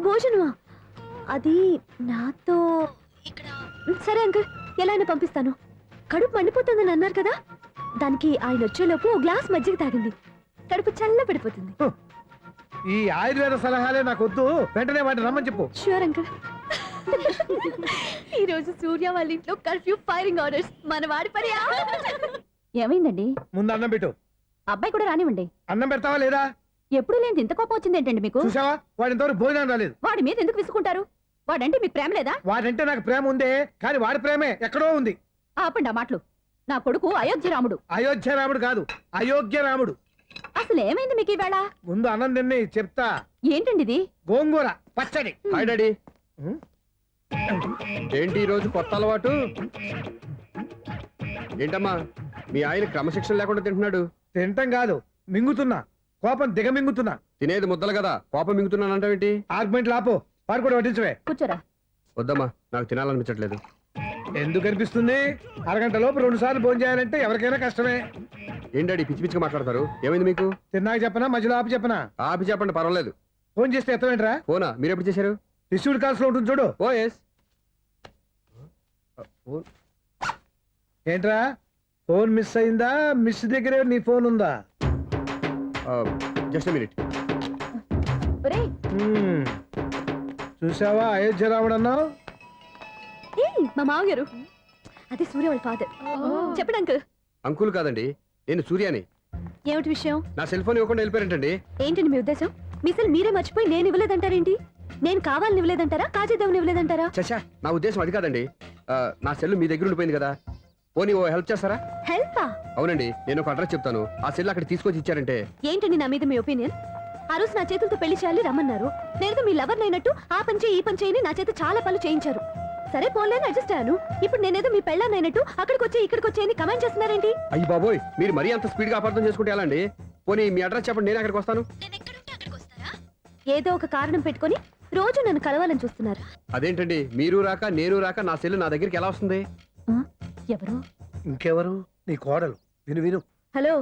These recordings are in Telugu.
భోజనమా? అది నాతో ఇక్కడ. సరే అంకుల్, ఎలా అయినా పంపిస్తాను. కడుపు మండిపోతుందని అన్నారు కదా, దానికి ఆయన వచ్చేలోపు ఓ గ్లాస్ మజ్జిగ తాగింది, కడుపు చల్ల పడిపోతుంది. ఈ ఆయుర్వేద సలహాలే నాకు వద్దు, వెంటనే వాటిని రమ్మని చెప్పు. Sure uncle. ఈ రోజు సూర్య వాళ్ళ ఇంట్లో కర్ఫ్యూ ఫైరింగ్ ఆర్డర్స్. మన వాడి పని. ఏమైందండి? ముందు అన్నం పెట్టు. అబ్బాయి కూడా రానివ్వండి. అన్నం పెడతావా లేదా? ఎప్పుడు లేని ఇంత కోపం వచ్చింది ఏంటండి మీకు? చూసావా, వాడి ఇంతవరకు భోజనం రాలేదు. వాడి మీద ఎందుకు విసుకుంటారు? వాడంటే మీకు ప్రేమ లేదా? వాడంటే నాకు ప్రేమ ఉందే, కానీ వాడి ప్రేమే ఎక్కడో ఉంది. ఆపండి ఆ మాటలు. నా కొడుకు అయోధ్య రాముడు. అయోధ్య రాముడు కాదు, అయోగ్య రాముడు. అసలు ఏమైంది మీకు ఈవేళ? ముందు అన్నం తిని చెప్తా. ఏంటండి ఇది? గోంగూర పచ్చడి. Hi daddy. ఏంటి ఈ రోజు కొత్త అలవాటు? ఏంటమ్మా మీ ఆయన క్రమశిక్షణ లేకుండా తింటున్నాడు? తింటం కాదు, మింగుతున్నా. కోపం దిగమింగుతున్నా. తినేది ముద్దలు కదా, కోపం మింగుతున్నానంటావేంటి? ఆర్గ్మెంట్ లాపో, పాడు కూడా వడ్డించవే. కూర్చోరా. వద్దమ్మా, నాకు తినాలనిపించట్లేదు. ఎందుకు అనిపిస్తుంది? అరగంట లోపు 2 సార్లు భోజనం చేయాలంటే ఎవరికైనా కష్టమే. ఏం డాడీ పిచ్చి పిచ్చిగా మాట్లాడతారు? ఏమైంది మీకు? తిన్నాక చెప్పనా, మధ్యలో ఆపి చెప్పనా? ఆపి చెప్పండి, పర్వాలేదు. ఫోన్ చేస్తే ఎత్తవేంట్రా? ఫోనా? మీరు ఎప్పుడు చేశారు? రిసీవ్డ్ కాల్స్ లో ఉంటుంది చూడు. ఓ ఎస్. ఏంట్రా, ఫోన్ మిస్ అయిందా? మిస్ దగ్గరే నీ ఫోన్ ఉందా? Just minute. చూసావా, అయోధ్య రాముడు అన్నావు. మా మామగారు, అది సూర్య వాళ్ళ ఫాదర్. చెప్పండి అంకుల్. అంకుల్ కాదండి, నేను సూర్యాని. ఏమిటి విషయం? నా సెల్ ఫోన్ ఇవ్వకుండా వెళ్ళిపోయారంటండి. ఏంటండి మీ ఉద్దేశం? మీ సెల్ మీరే మర్చిపోయి నేను ఇవ్వలేదంటారేంటి? నేను కావాలని ఇవ్వలేదంటారా, కాజేద్దామని ఇవ్వలేదంటారా? చచ్చా, నా ఉద్దేశం అది కాదండి. నా సెల్ మీ దగ్గర ఉండిపోయింది కదా, పోనీ ఓ హెల్ప్ చేస్తారా? హెల్పా? అవునండి, నేను ఒక అడ్రస్ చెప్తాను, ఆ సెల్ అక్కడ తీసుకొచ్చి ఇచ్చారంటే. ఏంటండి నా మీద మీ ఒపీనియన్? ఆ రోజు నా చేతులతో పెళ్లి చేయాలి రమ్మన్నారు. నేను మీ లవర్ అయినట్టు ఆ పని చేయి ఈ పని చేయని నా చేత చాలా పనులు చేయించారు. సరే పోన్లేని అడ్జస్ట్ అయ్యాను. ఇప్పుడు నేనేదో మీ పెళ్ళాన్నైనట్టు అక్కడికి వచ్చి ఇక్కడికి వచ్చి కమెంట్ చేస్తున్నారేంటి? అయ్యి బాబోయ్, మీరు మరీ అంత స్పీడ్ గా అపార్థం చేసుకుంటే ఎలా అండి? పోనీ మీ అడ్రస్ చెప్పండి, నేను అక్కడికి వస్తాను. ఏదో ఒక కారణం పెట్టుకొని రోజు నన్ను కలవాలని చూస్తున్నారు. అదేంటండి, మీరు రాక నేను రాక నా సెల్ నా దగ్గరికి ఎలా వస్తుంది? ఎవరు? ఇంకెవరు? నీ కోడలు. విను విను. హలో,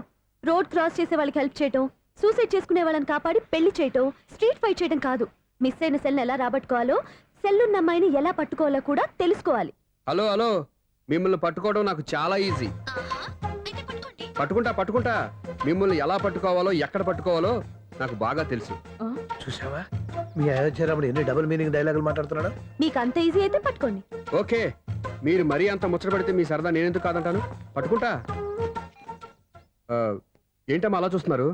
రోడ్ క్రాస్ చేసే వాళ్ళకి హెల్ప్ చేయటం, సూసైడ్ చేసుకునే వాళ్ళని కాపాడి పెళ్లి చేయటం, స్ట్రీట్ ఫైట్ చేయడం కాదు. మిస్ అయిన సెల్ ఎలా రాబట్టుకోవాలో, సెల్లున్న అమ్మాయిని ఎలా పట్టుకోవాలో కూడా తెలుసుకోవాలి. హలో హలో, మిమ్మల్ని పట్టుకోవడం నాకు చాలా ఈజీ. పట్టుకుంటా. మిమ్మల్ని ఎలా పట్టుకోవాలో, ఎక్కడ పట్టుకోవాలో నాకు బాగా తెలుసు. చూసావా, మీ అయోధ్య రాముడు ఎన్ని డబుల్ మీనింగ్ డైలాగులు మాట్లాడుతున్నాడు. మీకు అంత ఈజీ అయితే పట్టుకోండి. ఓకే, మీరు మరీ అంత ముచ్చట పెడితే మీ సరదా నేనెందుకు కాదంటాను. పట్టుకుంటా. ఏంటమ్మా అలా చూస్తున్నారు?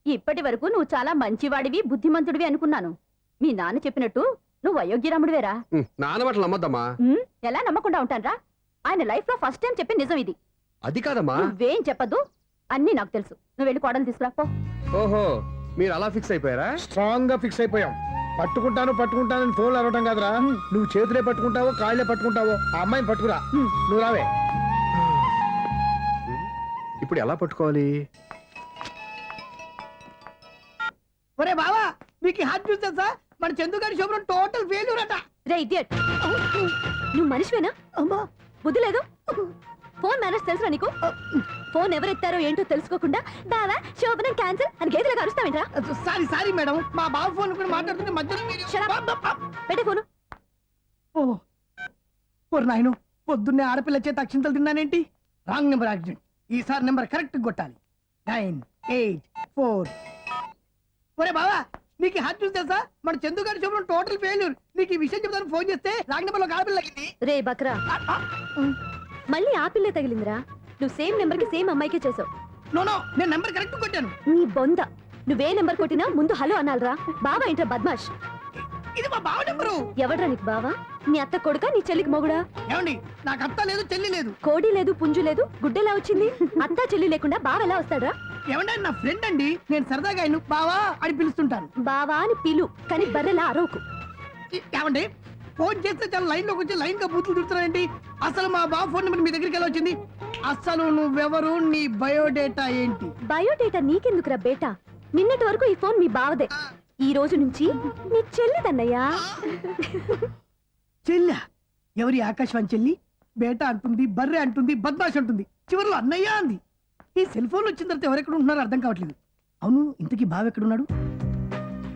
ఇప్పటి వరకు నువ్వు చాలా మంచివాడివి, బుద్ధిమంతుడివి అనుకున్నాను. మీ నాన్న చెప్పినట్టు నువ్వు అయోగ్యరాముడివేరా? నాన్న మాటలు నమ్మద్దమ్మా. ఎలా నమ్మకుండా ఉంటానరా? ఆయన లైఫ్ లో ఫస్ట్ టైం చెప్పి నిజం ఇది. అది కాదమ్మా. నువ్వేం చెప్పద్దు, అన్ని నాకు తెలుసు. నువ్వు వెళ్ళి కోడలు తీసుకురాపో. ఓహో, మీరు అలా ఫిక్స్ అయిపోయారా? స్ట్రాంగ్ గా ఫిక్స్ అయిపోయాం. పట్టుకుంటానని ఫోన్లు అరవటం కాదురా. నువ్వు చేతులే పట్టుకుంటావో కాళ్ళే పట్టుకుంటావో ఆ అమ్మాయిని పట్టుకురా. నువ్వు రావే. ఇప్పుడు ఎలా పట్టుకోవాలి? ఒరే బావా, మీకు హాట్ న్యూస్ తెలుసా? మన చందుగారి శుభ్రం టోటల్ ఫెయిల్యూర్ అట. రే ఇడియట్, నువ్వు మనిషివేనా? అమ్మా, బుద్ధి లేదు. ఫోన్ మేనేజ్ తెలుసా నీకు? ఫోన్ ఎవరెత్తారో ఏంటో తెలుసుకోకుండా బావా శోభనం క్యాన్సిల్ అని గేదెలకు అరుస్తావేంట్రా? సారీ మేడం, మా బావ ఫోన్ కూడా మాట్లాడుతుంటే మధ్యలో పెట్టే ఫోను. ఓ నాయను, పొద్దున్నే ఆడపిల్ల చేత అక్షింతలు తిన్నానేంటి? Wrong number accident. ఈసారి నెంబర్ కరెక్ట్ కొట్టాలి. 984. ఒరే బావా, నీకు హాట్ న్యూస్ తెలుసా? మన చందుగారి శుభ్రం టోటల్ ఫెయిల్యూర్. నీకు ఈ విషయం చెప్తాను ఫోన్ చేస్తే రాంగ్ నెంబర్ లో ఆడపిల్ల తగ్గింది. రే బక్రా, మళ్ళీ ఆ పిల్లే తగిలిందిరా. నువ్వు సేమ్ నెంబర్ కి సేమ్ అమ్మాయికే చేసావు. నో, నేను నెంబర్ కరెక్ట్ కొట్టాను. నీ బొంద, నువ్వే నెంబర్ కొట్టినా ముందు హలో అనాలరా. బావా ఏంట్రా బద్మాష్? ఇది మా బావ నెంబరు. ఎవడ్రా నీకు బావా? నీ అత్త కొడుక, నీ చెల్లికి మొగుడా? ఏమండి, నాకు అత్త లేదు, చెల్లి లేదు. కోడి లేదు, పుంజు లేదు, గుడ్డెలా వచ్చింది? అత్త చెల్లి లేకుండా బావ ఎలా వస్తాడా? ఏమంటే నా ఫ్రెండ్ అండి, నేను సరదాగా ఆయన బావా అని పిలుస్తుంటాను. బావా అని పిలు, కానీ బర్రెలా అరవకు. ఏమండి, ఫోన్ చేస్తే చాలా లైన్ లోకి వచ్చి లైన్ గా బూతులు తిడుతున్నానండి. అసలు మా బావ ఫోన్ నెంబర్ మీ దగ్గరికి ఎలా వచ్చింది? అసలు నువ్వెవరు, నీ బయోడేటా ఏంటి? బయోడేటా నీకెందుకురా బేటా? నిన్నటి వరకు ఈ ఫోన్ మీ బావదే, ఈ రోజు నుంచి నీ చెల్లిదన్నయ్యా. చెల్లి ఎవరి? ఆకాశవాణి చెల్లి. బేటా అంటుంది, బర్రె అంటుంది, బద్మాష్ అంటుంది, చివరిలో అన్నయ్య అంది. ఈ సెల్ ఫోన్ వచ్చిన తర్వాత ఎవరెక్కడ ఉంటున్నారో అర్థం కావట్లేదు. అవును, ఇంతకీ బావ ఎక్కడున్నాడు?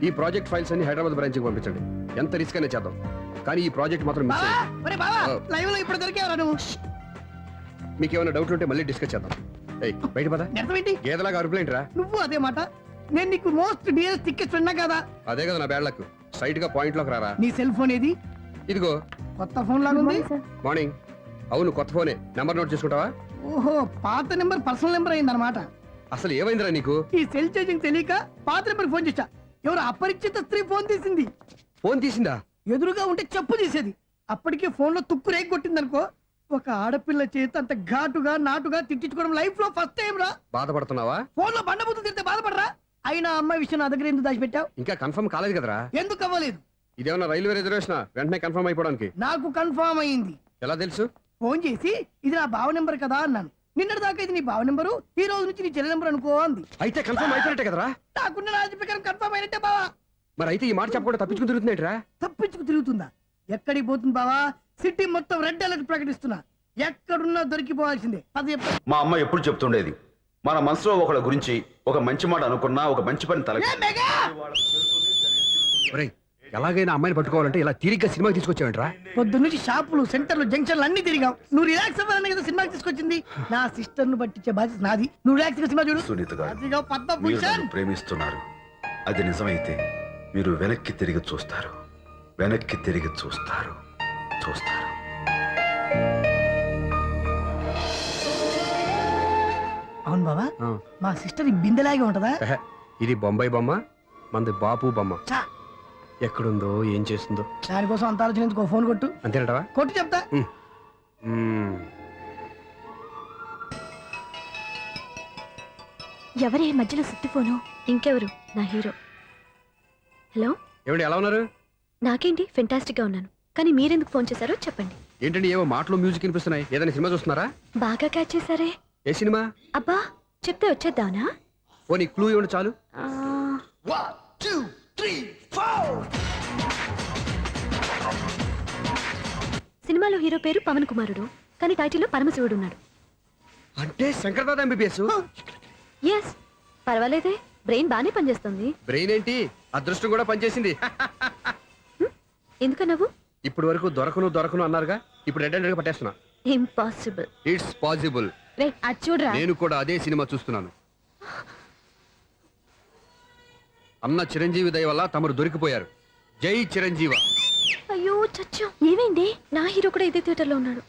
ఈ ప్రాజెక్ట్ ఫైల్స్ అన్ని హైదరాబాద్ బ్రాంచ్ కి పంపించండి. ఎంత రిస్క్ అయినా చేద్దాం, కానీ ఈ ప్రాజెక్ట్ మాత్రం మిస్ బావా అయ్యింది. ఒరే బావా లైవ్ లో ఇప్పుడు దొరికేవరా నువ్వు? మీకు ఏమైనా డౌట్లు ఉంటే మళ్ళీ డిస్కస్ చేద్దాం. ఏయ్ బయట పద. అర్థం ఏంటి? గేదలాగా అరుపులేంట్రా? నువ్వు అదే మాట. నేను నీకు మోస్ట్ డియరెస్ట్ టికెట్స్ విన్నా కదా. అదే కదా నా బ్యాడ్ లక్. స్ట్రైట్ గా పాయింట్ లోకి రారా. నీ సెల్ ఫోన్ ఏది? ఇదిగో. కొత్త ఫోన్ లాగా ఉంది. మార్నింగ్. అవును కొత్త ఫోనే. నెంబర్ నోట్ చేసుకుంటావా? ఓహో పాత నెంబర్ పర్సనల్ నెంబర్ అయిందన్నమాట. అసలు ఏమైందిరా నీకు? ఈ సెల్ చేంజింగ్ తెలియక పాత నెంబర్ ఫోన్ చేశా. ఎవరు అపరిచిత స్త్రీ ఫోన్ తీసింది. ఫోన్ తీసిందా? ఎదురుగా ఉంటే చెప్పు తీసేది. అప్పటికే ఫోన్ లో తుక్కు రేగి కొట్టిందనుకో. ఒక ఆడపిల్ల చేత అంత ఘాటుగా నాటుగా తిట్టించుకోవడం లైఫ్ లో ఫస్ట్ టైం రా. బాధపడుతున్నావా? ఫోన్ లో బండబూతులు తిడితే బాధపడరా? అయినా అమ్మాయి విషయం నా దగ్గర ఎందుకు దాచిపెట్టావు? ఇంకా కన్ఫర్మ్ కాలేదు కదరా. ఎందుకు అవ్వలేదు? ఇదేమన్నా రైల్వే రిజర్వేషన్? వెంటనే కన్ఫర్మ్ అయిపోవడానికి. నాకు కన్ఫర్మ్ అయింది. ఎలా తెలుసు? ఫోన్ చేసి ఇది నా బావ నెంబర్ కదా అన్నాను. నిన్నటి దాకా ఇది నీ బావ నెంబరు, ఈ రోజు నుంచి నీ చెల్లి నెంబర్ అనుకో అంది. అయితే కన్ఫర్మ్ అయిపోయినట్టే కదరా. నాకున్న రాజు ప్రకారం కన్ఫర్మ్ అయినట్టే బావా. మరి అయితే ఈ మాట చెప్పకుండా తప్పించుకుని తిరుగుతుందేంట్రా? తప్పించుకు తిరుగుతుందా? ఎక్కడికి పోతుంది బావా? సిటీ మొత్తం రెడ్ అలర్ట్ ప్రకటిస్తున్నా. ఎక్కడున్నా దొరికిపోవాల్సిందే. అది చెప్ప- మా అమ్మ ఎప్పుడు చెప్తుండేది, మన మనసులో ఒకళ్ళ గురించి ఒక మంచి మాట అనుకున్నా ఒక మంచి పని తల ఏ మెగా! ఒరేయ్, ఎలాగైనా అమ్మాయిని పట్టుకోవాలంటే ఇలా తీరిగ్గా సినిమాకి తీసుకొచ్చావేంట్రా? పొద్దున్నుంచి షాపులు సెంటర్లు జంక్షన్లు అన్ని తిరిగాం. నువ్వు రిలాక్స్ అవ్వాలని కదా సినిమాకి తీసుకొచ్చింది. నా సిస్టర్ ను పట్టించే బాధ్యత నాది. నువ్వు రిలాక్స్ గా సినిమా చూడు. సునీత గారు, అదిగో మీరు పద్మభూషణ్. నన్ను ప్రేమిస్తున్నారు. అది నిజమైతే మీరు వెనక్కి తిరిగి చూస్తారు, వెనక్కి తిరిగి చూస్తారు, చూస్తారు. అవును బావా, ఆ. మా సిస్టర్ ఈ బిందెలాగే ఉంటదా? ఎహె, ఇది బొంబాయి బొమ్మ, మంది బాపు బొమ్మ. చా, ఎక్కడుందో ఏం చేస్తుందో. దానికోసం అంత ఆలోచన ఎందుకు? ఫోన్ కొట్టు. అంతేనటవా? కొట్టు చెప్తా. ఎవరే మధ్యలో సుత్తి ఫోను? ఇంకెవరు? నా హీరో. హలో, ఏమిటి ఎలా ఉన్నారు? నాకేంటి ఫెంటాస్టిక్ గా ఉన్నాను. కానీ మీరెందుకు ఫోన్ చేశారో చెప్పండి. ఏంటండి ఏవో మాటలు మ్యూజిక్ వినిపిస్తున్నాయి. ఏదైనా సినిమా చూస్తున్నారా? బాగా క్యాచ్ చేశారే. ఏ సినిమా? అబ్బా, చెప్తే వచ్చేద్దానా? పోనీ క్లూ ఇవ్వండి చాలు. ఆ, 1 2 3 4. సినిమాలో హీరో పేరు పవన్ కుమారుడు, కానీ టైటిల్లో పరమశివుడు ఉన్నాడు. అంటే శంకర్దాద ఎంబీబీఎస్. ఎస్, పర్వాలేదే, బ్రెయిన్ బానే పనిచేస్తుంది. బ్రెయిన్ ఏంటి, అదృష్టం కూడా పనిచేసింది. ఎందుకన్నావు? ఇప్పటి వరకు దొరకను అన్నారుగా, ఇప్పుడు రెడ్ హ్యాండెడ్ గా పట్టేస్తున్నా. ఇంపాసిబుల్. It's possible. రే, అది చూడరా. నేను కూడా అదే సినిమా చూస్తున్నాను. అన్న చిరంజీవి దయ వల్ల తమరు దొరికిపోయారు. జై చిరంజీవ. అయ్యో చచ్చా, ఏమైంది? నా హీరో కూడా ఇదే థియేటర్ లో ఉన్నాడు.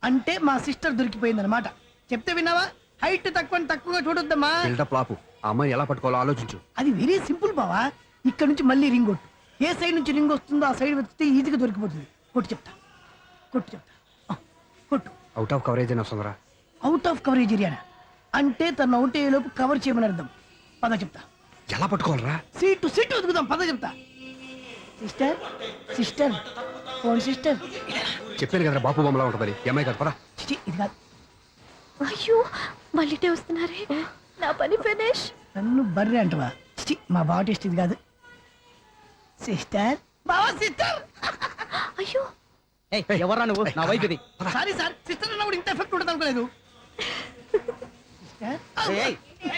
అంటే మా సిస్టర్ దొరికిపోయింది అనమాట. చెప్తే విన్నావా? హైట్ తక్కువగా చూడొద్దమ్మా. బిల్డప్ లాపు. ఆ అమ్మాయి ఎలా పట్టుకోవాలో ఆలోచించు. అది వెరీ సింపుల్ బావా. ఇక్కడ నుంచి మళ్ళీ రింగ్ కొట్టు. ఏ సైడ్ నుంచి రింగ్ వస్తుందో ఆ సైడ్ వెతికితే ఈజీగా దొరికిపోతుంది. కొట్టు చెప్తా. ఆ, కొట్టు. అవుట్ ఆఫ్ కవరేజ్ అని వస్తుందిరా. అవుట్ ఆఫ్ కవరేజ్ ఏరియా అంటే తన అవుట్ అయ్యేలోపు కవర్ చేయమని అర్థం. పద చెప్తా. ఎలా పట్టుకోవాలరా? సీటు వెతుకుదాం. పద చెప్తా. Sister phone sister. చెప్పాను కదరా బాపు బొమ్మలా ఉంటుందని. అమ్మాయి కదా పరా. చిచి, ఇది కాదు. అయ్యో, మళ్ళీటే వస్తున్నారే. నా పని ఫినిష్. నన్ను బర్రె అంటవా? చిచి, మా బావ టేస్ట్ ఇది కాదు. సిస్టర్, బావా సిస్టర్. అయ్యో, ఎవరా నువ్వు? నా వైపు ఇది. సారీ సార్, సిస్టర్ అన్నప్పుడు ఇంత ఎఫెక్ట్ ఉంటుంది అనుకోలేదు. సిస్టర్,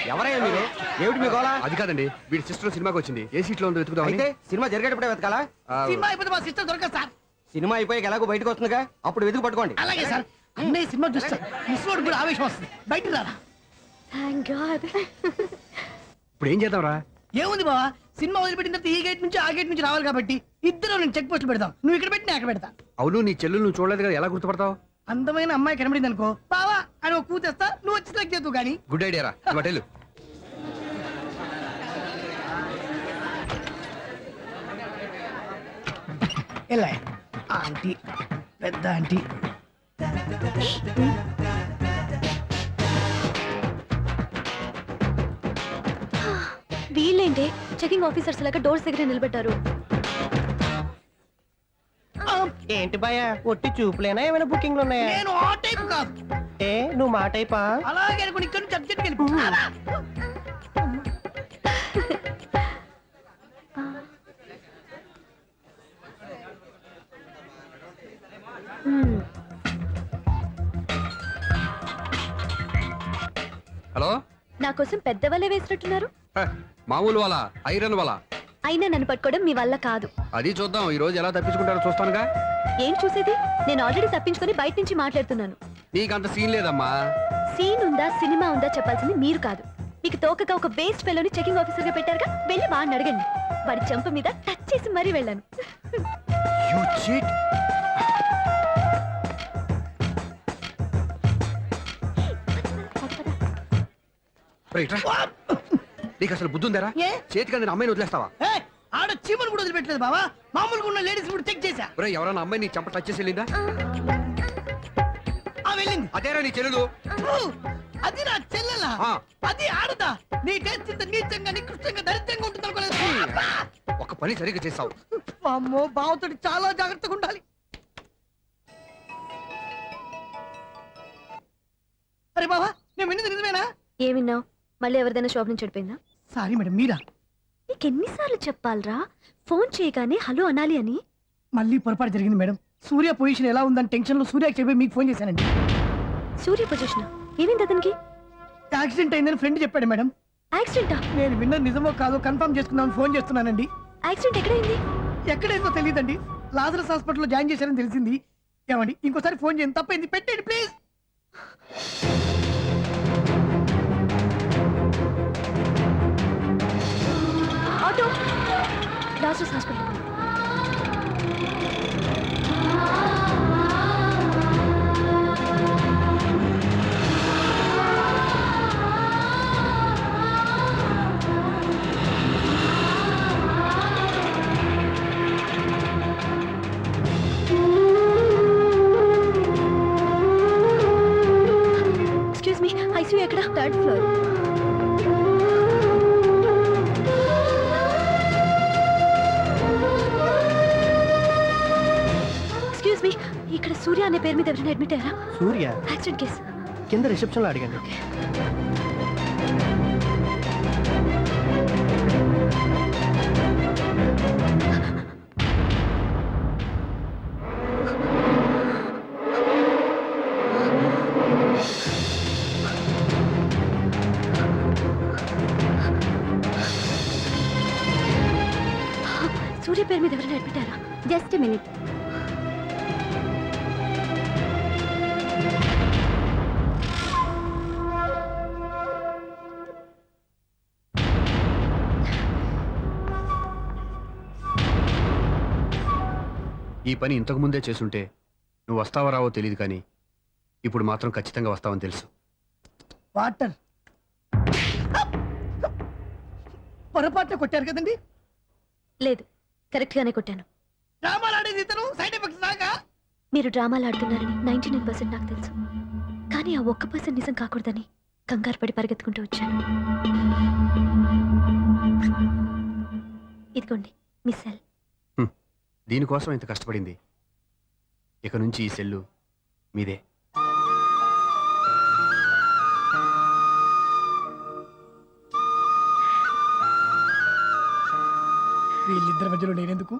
ఎవరయ్యా మీరు? ఏమిటి మీ గోళ? అది కాదండి, వీడి సిస్టర్ సినిమాకి వచ్చింది. ఏ సీట్ లో ఉందో వెతుకుదామని. అయితే సినిమా జరిగేటప్పుడే వెతకాలా? ఆ, సినిమా అయిపోతే మా సిస్టర్ దొరకదు సార్. సినిమా అయిపోయాక ఎలాగో బయటకు వస్తుందిగా, అప్పుడు వెతుకు పట్టుకోండి. అలాగే సార్. అన్నయ్య సినిమా చూస్తా మిస్వాడు కూడా ఆవేశం వస్తుంది. బయటికి రారా. Thank God. ఇప్పుడు ఏం చేద్దాంరా? ఏముంది బావా, సినిమా వదిలిపెట్టిన తర్వాత ఈ గేట్ నుంచి ఆ గేట్ నుంచి రావాలి కాబట్టి ఇద్దరు నేను చెక్ పోస్ట్ పెడతాం. నువ్వు ఇక్కడ పెట్టి నేను అక్కడ పెడతా. అవును, నీ చెల్లెలు నువ్వు చూడలేదు కదా, ఎలా గుర్తుపడతావు? అందమైన అమ్మాయి కనబడింది అనుకో, బావా అని ఒక కూతేస్తా, నువ్వు వచ్చి సెలెక్ట్ చేద్దు కానీ. గుడ్ ఐడియా రా. హోటల్ ఎలా ఆంటీ, పెద్ద ఆంటీ. వీళ్ళేంటి చెకింగ్ ఆఫీసర్స్ లాగా డోర్స్ దగ్గర నిలబెట్టారు. ఏంటి భయ, ఒట్టి చూపులేనా ఏమైనా బుకింగ్లు ఉన్నాయా? నేను ఆ టైప్ కాదు. ఏ నువ్వు మా టైపా? అలాగే అనుకుని ఇక్కడ నుంచి అర్జెంట్కి వెళ్ళిపో. హలో. నా కోసం పెద్ద వలే వేసినట్టున్నారు. హ, మామూలు వాళ్ళ ఐరన్ వాళ్ళ. అయినా నన్ను పట్టుకోవడం మీ వల్ల కాదు. అది చూద్దాం ఈ రోజు ఎలా తప్పించుకుంటారో చూస్తానుగా. ఏం చూసేది? నేను ఆల్రెడీ తప్పించుకొని బయట నుంచి మాట్లాడుతున్నాను. నీకు అంత సీన్ లేదమ్మా. సీన్ ఉందా సినిమా ఉందా చెప్పాల్సింది మీరు కాదు. మీకు తోకగా ఒక బేస్ట్ ఫెలోని చెకింగ్ ఆఫీసర్ గా పెట్టారుగా, వెళ్ళి వాడిని అడగండి. వాడి చెంప మీద టచ్ చేసి మరీ వెళ్ళాను. You cheat. రైట్ రా. నీకు అసలు బుద్ధి ఉందారా? ఏ? చేతికి అందిన అమ్మాయిని వదిలేస్తావా? ఏయ్, ఆడ చీమను కూడా వదిలిపెట్టలేదు బావా. మామూలుగా ఉన్న లేడీస్ కూడా చెక్ చేశా. ఒరేయ్, ఎవరైనా అమ్మాయి నీ చెంప టచ్ చేసి వెళ్ళిందా? ఆ వెళ్ళింది. అదేరా నీ చెల్లెలు. ఓ, అది నా చెల్లెలా? ఆ. అది ఆడదా? నీ టేస్ట్ ఇంత నీచంగా నికృష్టంగా దరిద్రంగా ఉంటుంది అనుకోలేదు. ఒక పని సరిగ్గా చేసావు. అమ్మో, బావతోటి చాలా జాగ్రత్తగా ఉండాలి. అరే బావా, నేను విన్నది నిజమేనా? ఏమిన్నావు? మళ్ళీ ఎవరిదైనా షాప్ నుంచి చెడిపోయిందా? సారీ మేడం, మీరా? నీకెన్నిసార్లు చెప్పాలరా ఫోన్ చేయగానే హలో అనాలి అని? మళ్ళీ పొరపాటు జరిగింది మేడం. సూర్య పొజిషన్ ఎలా ఉందని టెన్షన్ లో సూర్యకి చెప్పి మీకు ఫోన్ చేశానండి. సూర్య పొజిషన్ ఏమైంది అతనికి? యాక్సిడెంట్ అయిందని ఫ్రెండ్ చెప్పాడు మేడం. యాక్సిడెంటా? నేను విన్నది నిజమో కాదో కన్ఫర్మ్ చేసుకుందామని ఫోన్ చేస్తున్నానండి. యాక్సిడెంట్ ఎక్కడైంది? ఎక్కడైందో తెలియదండి. లాజరస్ హాస్పిటల్లో జాయిన్ చేశారని తెలిసింది. ఏమండి, ఇంకోసారి ఫోన్ చేయండి. తప్పైంది, పెట్టండి please. Auto Lazarus hospital. Excuse me, ICU ఎక్కడ? Third floor. ఎక్స్క్యూజ్ మీ, ఇక్కడ సూర్య అనే పేరు మీద ఎవరైనా అడ్మిట్ అయ్యారా? Surya accident case. కింద రిసెప్షన్ లో అడిగాను. సూర్య పేరు మీద ఎవరైనా అడ్మిట్ అయ్యారా? Just minute. ఈ పని ఇంతకు ముందే చేసుంటే నువ్వు వస్తావో రావో తెలియదు, కానీ ఇప్పుడు మాత్రం ఖచ్చితంగా వస్తావని తెలుసు. వాటర్ పొరపాటున కొట్టారు కదండి. లేదు, కరెక్ట్ గానే కొట్టాను. డ్రామాలు ఆడేది ఇతను, సైడ్ ఎఫెక్ట్స్ దాకా. మీరు డ్రామాలు ఆడుతున్నారని 99% నాకు తెలుసు, కానీ ఆ 1% నిజం కాకూడదని కంగారు పడి పరిగెత్తుకుంటూ వచ్చాను. ఇదిగోండి మీ సెల్. దీనికోసం ఇంత కష్టపడింది. ఇక నుంచి ఈ సెల్లు మీదే. వీళ్ళిద్దరి మధ్యలో నేనెందుకు?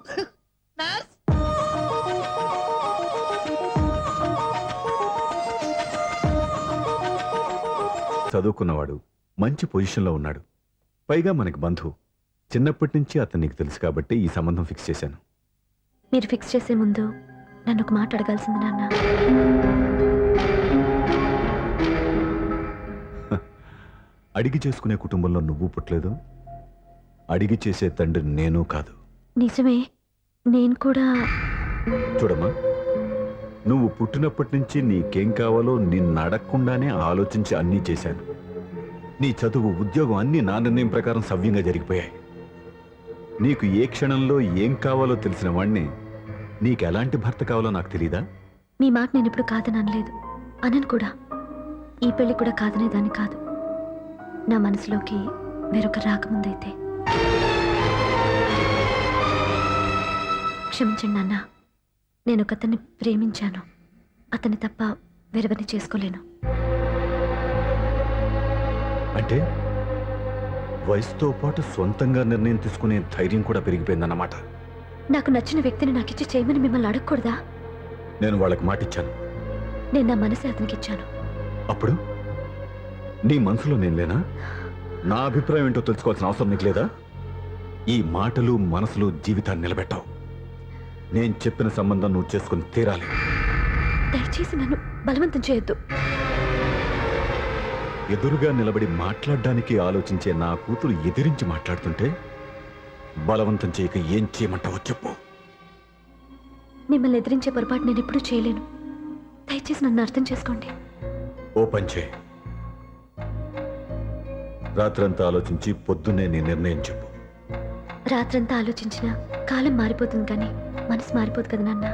చదువుకున్నవాడు, మంచి పొజిషన్లో ఉన్నాడు, పైగా మనకి బంధువు. చిన్నప్పటి నుంచి అతను నీకు తెలుసు కాబట్టి ఈ సంబంధం ఫిక్స్ చేశాను. మీరు ఫిక్స్ చేసే ముందు నన్ను ఒక మాట అడగాల్సింది నాన్న. అడిగి చేసుకునే కుటుంబంలో నువ్వు పుట్టలేదు, అడిగి చేసే తండ్రి నేను కాదు. నిజమే, నేను కూడా. చూడమ్మా, నువ్వు పుట్టినప్పటి నుంచి నీకేం కావాలో నిన్ను అడగకుండానే ఆలోచించి అన్నీ చేశాను. నీ చదువు, ఉద్యోగం అన్నీ నా నిర్ణయం ప్రకారం సవ్యంగా జరిగిపోయాయి. నీకు ఏ క్షణంలో ఏం కావాలో తెలిసిన వాణ్ణి నీకు ఎలాంటి భర్త కావాలో నాకు తెలీదా? మీ మాట నేను ఇప్పుడు కాదని అనలేదు, అనను కూడా. ఈ పెళ్లి కూడా కాదనేదాన్ని కాదు. నా మనసులోకి వేరొక రాకముందైతే. క్షమించండి నాన్న, నేను ఒకతన్ని ప్రేమించాను. అతన్ని తప్ప వేరెవరిని చేసుకోలేను. అంటే వయసుతో పాటు సొంతంగా నిర్ణయం తీసుకునే ధైర్యం కూడా పెరిగిపోయిందన్నమాట. నాకు నచ్చిన వ్యక్తిని నాకిచ్చి చేయమని మిమ్మల్ని అడగకూడదా? నేను వాళ్ళకి మాటిచ్చాను. నేను నా మనసే అతనికి ఇచ్చాను. అప్పుడు నీ మనసులో నేను లేనా? నా అభిప్రాయం ఏంటో తెలుసుకోవాల్సిన అవసరం నీకు లేదా? ఈ మాటలు మనసులు జీవితాన్ని నిలబెట్టావు. నేను చెప్పిన సంబంధం నువ్వు చేసుకుని తీరాలి. దయచేసి నన్ను బలవంతం చేయొద్దు. ఎదురుగా నిలబడి మాట్లాడడానికి ఆలోచించే నా కూతురు ఎదిరించి మాట్లాడుతుంటే బలవంతం చేయక ఏం చేయమంటావో చెప్పు. మిమ్మల్ని ఎదిరించే పొరపాటు నేను ఎప్పుడూ చేయలేను. దయచేసి నన్ను అర్థం చేసుకోండి. ఓ పంచే, రాత్రంతా ఆలోచించి పొద్దున్నే నీ నిర్ణయం చెప్పు. రాత్రంతా ఆలోచించినా కాలం మారిపోతుంది కానీ మనసు మారిపోదు కదా నాన్న.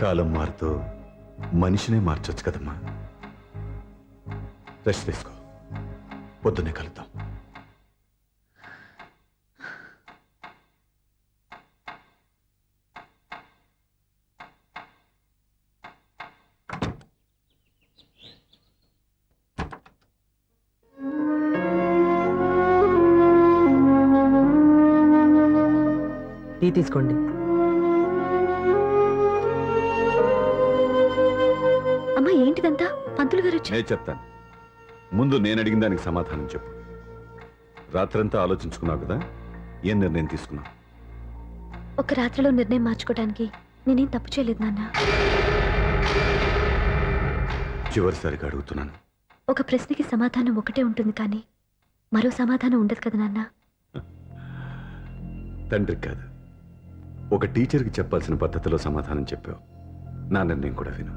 కాలం మారుతూ మనిషినే మార్చొచ్చు కదమ్మా. రెస్ట్ తీసుకో, పొద్దున్నే కలుద్దాం. టీ తీసుకోండి. అమ్మా ఏంటిదంతా? పంతులు గారు వచ్చి నేను చెప్తాను. ముందు నేను అడిగిన దానికి సమాధానం చెప్పు. రాత్రంతా ఆలోచించుకున్నావు కదా, ఏం నిర్ణయం తీసుకున్నావు? ఒక రాత్రిలో నిర్ణయం మార్చుకోవడానికి నేనేం తప్పు చేయలేదు నాన్న. చివరిసారిగా అడుగుతున్నాను. ఒక ప్రశ్నకి సమాధానం ఒకటే ఉంటుంది కానీ మరో సమాధానం ఉండదు కదా నాన్న. తండ్రికి కాదు, ఒక టీచర్కి చెప్పాల్సిన పద్ధతిలో సమాధానం చెప్పావు. నా నిర్ణయం కూడా విను.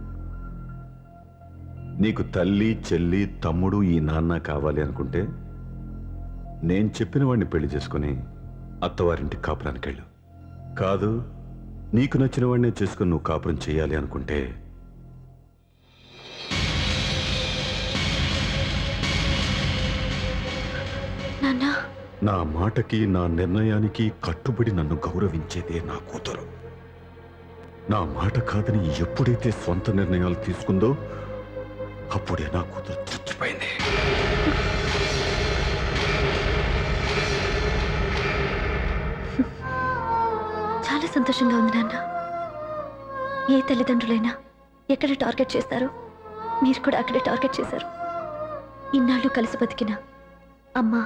నీకు తల్లి, చెల్లి, తమ్ముడు, ఈ నాన్న కావాలి అనుకుంటే నేను చెప్పిన వాడిని పెళ్లి చేసుకుని అత్తవారింటికి కాపురానికి వెళ్ళు. కాదు, నీకు నచ్చిన వాడినే చేసుకుని నువ్వు కాపురం చేయాలి అనుకుంటే నాన్న నా మాటకి, నా నిర్ణయానికి కట్టుబడి నన్ను గౌరవించేదే నా కూతురు. నా మాట కాదని ఎప్పుడైతే సొంత నిర్ణయాలు తీసుకుందో అప్పుడే నా కూతురు చచ్చిపోయింది. చాలా సంతోషంగా ఉంది నాన్న. ఏ తల్లిదండ్రులైనా ఎక్కడ టార్గెట్ చేస్తారో మీరు కూడా అక్కడే టార్గెట్ చేశారు. ఇన్నాళ్ళు కలిసి బతికిన అమ్మ,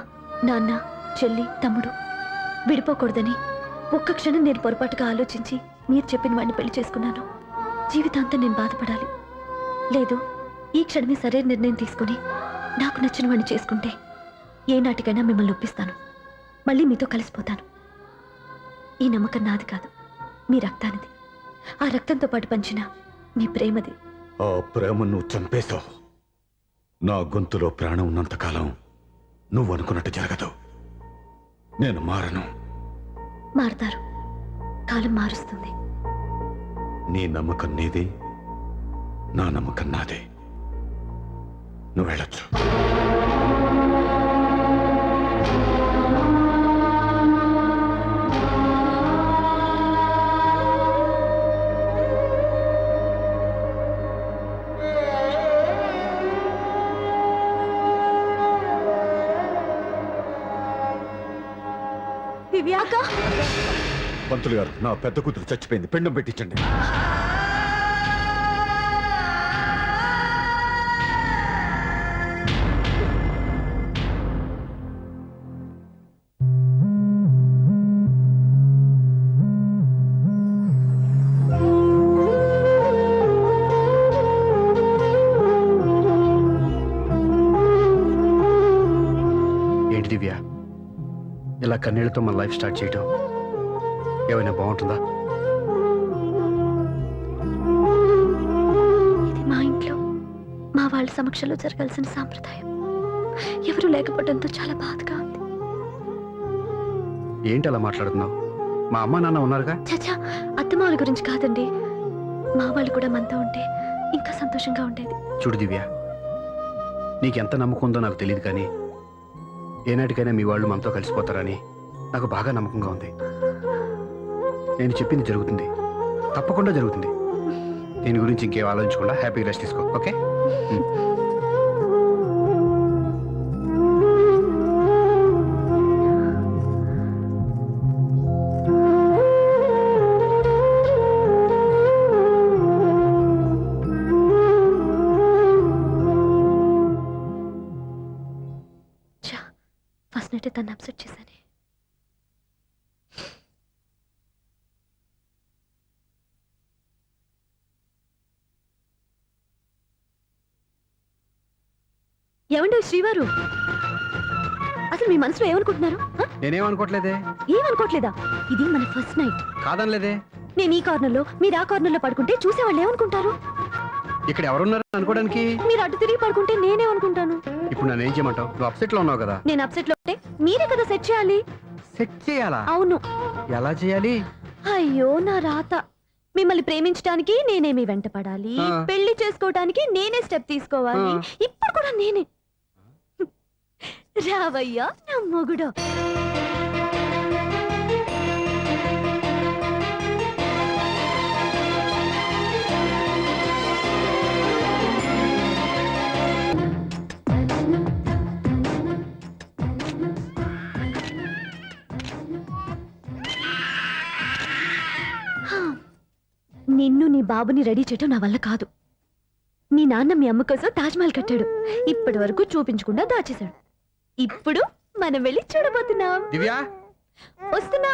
నాన్న, చెల్లి, తమ్ముడు విడిపోకూడదని ఒక్క క్షణం నేను పొరపాటుగా ఆలోచించి మీరు చెప్పిన వాడిని పెళ్లి చేసుకున్నాను. జీవితాంతం నేను బాధపడాలి. లేదు, ఈ క్షణమే సరైన నిర్ణయం తీసుకుని నాకు నచ్చిన వాడిని చేసుకుంటే ఏ నాటికైనా మిమ్మల్ని ఒప్పిస్తాను. మళ్ళీ మీతో కలిసిపోతాను. ఈ నమ్మకం నాది కాదు, మీ రక్తానిది. ఆ రక్తంతో పాటు పంచిన మీ ప్రేమది. ఆ ప్రేమ నువ్వు చంపేశావు. నా గొంతులో ప్రాణం ఉన్నంతకాలం నువ్వు అనుకున్నట్టు జరగదు. నేను మారను. మారతారు, కాలం మారుస్తుంది. నీ నమ్మకం నీది, నా నమ్మకం నాదే. నువ్వు వెళ్ళొచ్చు. దివ్యాక, పంతులు గారు, నా పెద్ద కూతురు చచ్చిపోయింది, పిండం పెట్టించండి. ఏంటి దివ్య, ఇలా కన్నీళ్లతో మన లైఫ్ స్టార్ట్ చేయటం ఏమైనా బాగుంటుందా? ఇది మా ఇంట్లో మా వాళ్ళ సమక్షంలో జరగాల్సిన సాంప్రదాయం. ఎవరు లేకపోవడంతో చాలా బాధగా ఉంది. ఏంటి అలా మాట్లాడుతున్నావు? మా అమ్మ నాన్న ఉన్నారుగా. చచ్చా, అత్తమాల గురించి కాదండి. మా వాళ్ళు కూడా మనతో ఉంటే ఇంకా సంతోషంగా ఉండేది. చూడు దివ్య, నీకెంత నమ్మకం ఉందో నాకు తెలియదు కానీ ఏనాటికైనా మీ వాళ్ళు మనతో కలిసిపోతారని నాకు బాగా నమ్మకంగా ఉంది. నేను చెప్పింది జరుగుతుంది, తప్పకుండా జరుగుతుంది. దీని గురించి ఇంకేం ఆలోచించకుండా హ్యాపీగా రెస్ట్ తీసుకో, ఓకే? ఫస్ట్ నైట్ తను అప్సెట్ చేశాను. ఏమండి శ్రీవారు, అసలు మీ మనసులో ఏమనుకుంటున్నారు? నేనేమనుకోవట్లేదే. ఏమనుకోవట్లేదా? ఇది మన ఫస్ట్ నైట్. కాదనలేదే. నేను ఈ కార్నర్ లో, మీరు ఆ కార్నర్ లో పడుకుంటే చూసేవాళ్ళు ఏమనుకుంటారు? ఇక్కడ ఎవరున్నారు అనుకోవడానికి? మీరు అటు తిరిగి పడుకుంటే నేనేమనుకుంటాను? ఇప్పుడు నన్ను ఏం చేయమంటావు? నువ్వు అప్సెట్ లో ఉన్నావు కదా. నేను అప్సెట్ లో ఉంటే మీరే కదా సెట్ చేయాలి. సెట్ చేయాలా? అవును. ఎలా చేయాలి? అయ్యో నా రాత. మిమ్మల్ని ప్రేమించడానికి నేనే మీ వెంట పడాలి, ఆ. పెళ్లి చేసుకోవడానికి నేనే స్టెప్ తీసుకోవాలి. ఆ. ఇప్పుడు కూడా నేనే. రావయ్యా నా మొగుడు. నిన్ను నీ బాబుని రెడీ చేయటం నా వల్ల కాదు. మీ నాన్న మీ అమ్మ కోసం తాజ్మహల్ కట్టాడు. ఇప్పటి వరకు చూపించకుండా దాచేశాడు. ఇప్పుడు మనం వెళ్ళి చూడబోతున్నాం. దివ్యా, వస్తున్నా.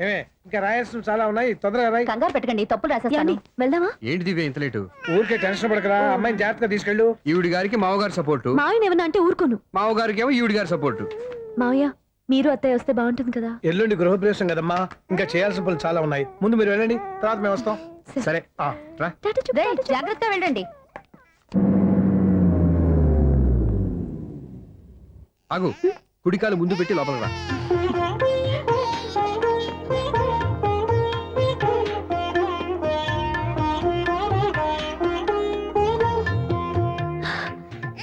ఏమే ఇంకా రాయాల్సిన చాలా ఉన్నాయి, తొందరగా రాయి. కంగారు పెట్టకండి, తప్పులు రాసేస్తాను. వెళ్దామా? ఏంటి దివ్య ఇంత లేటు? ఊరికే టెన్షన్ పడకరా, అమ్మాయిని జాగ్రత్తగా తీసుకెళ్ళు. ఈవిడి గారికి మావగారు సపోర్టు, మావయ్య ఏమన్నా అంటే ఊరుకోను. మావగారికి ఏమో ఈవిడి గారి సపోర్టు. మావయ్య మీరు అత్తయ్య వస్తే బాగుంటుంది కదా. ఎల్లుండి గృహప్రవేశం కదమ్మా, ఇంకా చేయాల్సిన పనులు చాలా ఉన్నాయి. ముందు మీరు వెళ్ళండి, తర్వాత మేము వస్తాం. సరే ఆ. రా. జాగ్రత్తగా వెళ్ళండి. ఆగు, కుడికాలు ముందు పెట్టి లోపల రా.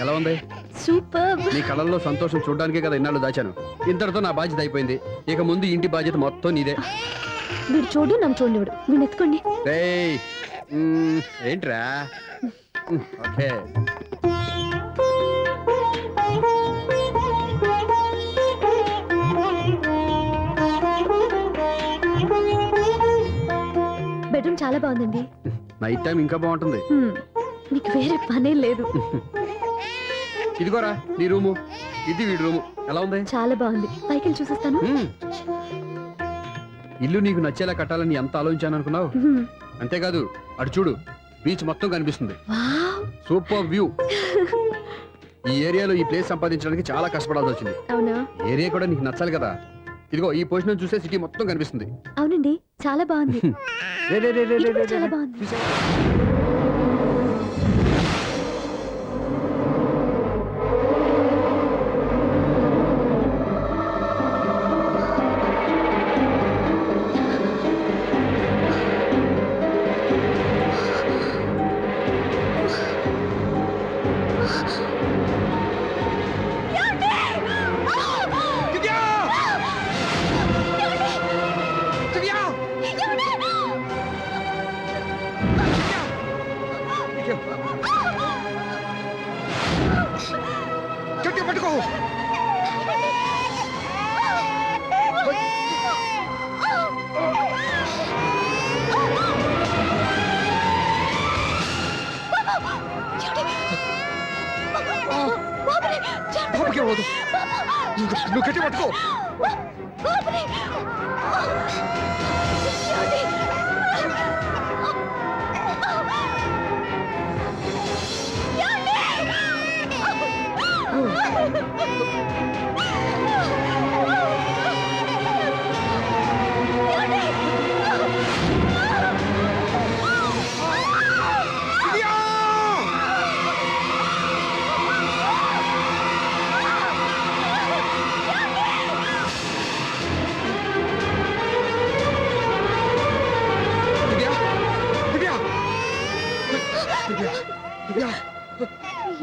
ఎలా ఉంది? సూపర్. నీ కళ్ళల్లో సంతోషం చూడడానికే కదా ఇన్నాళ్ళు దాచాను. ఇంతటితో నా బాధ్యత అయిపోయింది. ఇక ముందు ఇంటి బాధ్యత మొత్తం నీదే. మీరు చూడు, నన్ను చూడనివాడు. మీరు ఎత్తుకోండి. రేయ్, ఏంట్రా? ఓకే. బెడ్రూమ్ చాలా బాగుందండి. నైట్ టైం ఇంకా బాగుంటుంది. మీకు వేరే పనే లేదు. ఇదిగోరా నీ రూము, ఇది వీడి రూము. ఎలా ఉంది? చాలా బాగుంది. పైకి వెళ్ళి చూసేస్తాను. ఇల్లు నీకు నచ్చేలా కట్టాలని ఎంత ఆలోచించాను అనుకున్నావు? అంతేకాదు, అటు చూడు, బీచ్ మొత్తం కనిపిస్తుంది. వావ్. Super view. ఈ ఏరియాలో ఈ ప్లేస్ సంపాదించడానికి చాలా కష్టపడాల్సి వచ్చింది. అవునా? ఏరియా కూడా నీకు నచ్చాలి కదా. ఇదిగో ఈ పొజిషన్ చూసే సిటీ మొత్తం కనిపిస్తుంది. అవునండి, చాలా బాగుంది. రే, రే, రే, రే, ఇది రే, కూడా రే, చాలా రే. బాగుంది. చూసావా? గట్టిగా పట్టుకో. బాబుకి అవ్వదు. నువ్వు గట్టి పట్టుకో.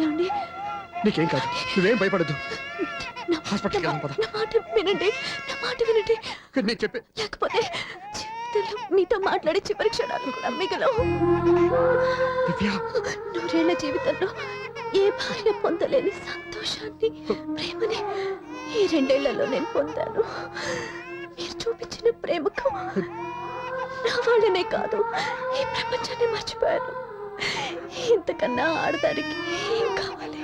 ఏమండి? నీకేం కాదు, నువ్వేం భయపడద్దు. హాస్పిటల్కి వెళ్దాం పద. నా మాట వినండి, నా మాట వినండి. నేను చెప్పే లేకపోతే జీవితంలో మీతో మాట్లాడే చివరి క్షణాలు కూడా మిగలవు. నూరేళ్ల జీవితంలో ఏ భార్య పొందలేని సంతోషాన్ని, ప్రేమని ఈ 2 ఏళ్లలో నేను పొందాను. మీరు చూపించిన ప్రేమకు నా వాళ్ళనే కాదు, ఈ ప్రపంచాన్ని మర్చిపోయాను. ఇంతకన్నా ఆడదానికి ఏం కావాలి?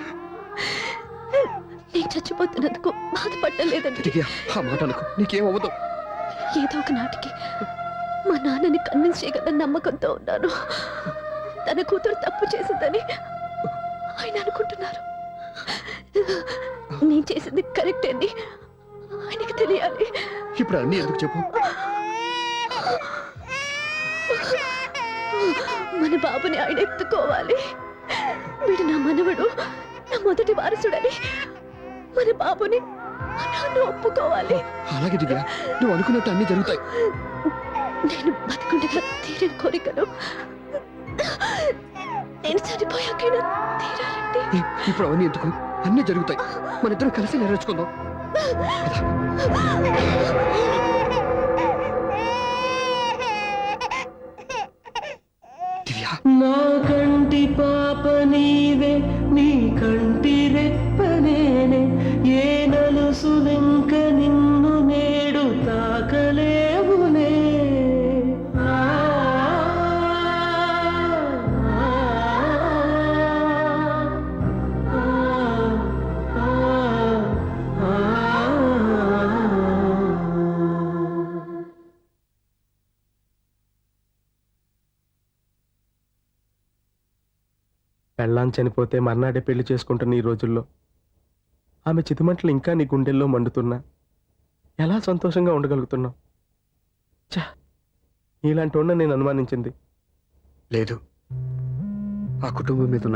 నేను చచ్చిపోతున్నందుకు బాధపడలేదండి. ఆ మాట అనుకో, నీకేమవ్వదు. ఏదో ఒక నాటికి మా నాన్నని కన్విన్స్ చేయగల నమ్మకంతో ఉన్నాను. తన కూతురు తప్పు చేసిందని ఆయన అనుకుంటున్నారు. నేను చేసింది కరెక్ట్ అని ఆయనకి తెలియాలి. ఇప్పుడు అన్నీ ఎందుకు చెప్పు? మన బాబుని ఆయన ఎత్తుకోవాలి. వీడు నా మనవడు, నా మొదటి వారసుడని మన బాబుని మా నాన్న ఒప్పుకోవాలి. అలాగే దివ్య, నువ్వు అనుకున్నట్టు అన్నీ జరుగుతాయి. నేను బతికుండగా తీరని కోరికను నేను చనిపోయాకైనా తీరాలండి. ఇప్పుడు అవన్నీ ఎందుకు? అన్నీ జరుగుతాయి. మన ఇద్దరం కలిసి నెరవేర్చుకుందాం. దివ్య, నా కంటి పాప నీవే, నీ కంటి రెప్పనేనే, ఏ నలుసులెంక నిన్ను నేడు తాకలేవునే. ఆ, ఆ, ఆ, ఆ. పెళ్ళాం చనిపోతే మర్నాడే పెళ్లి చేసుకుంటున్న ఈ రోజుల్లో ఆమె చితిమంటలు ఇంకా నీ గుండెల్లో మండుతున్నా ఎలా సంతోషంగా ఉండగలుగుతున్నావు? ఛా, నీలాంటి ఉన్న నేను అనుమానించింది. లేదు, ఆ కుటుంబం మీద ఉన్న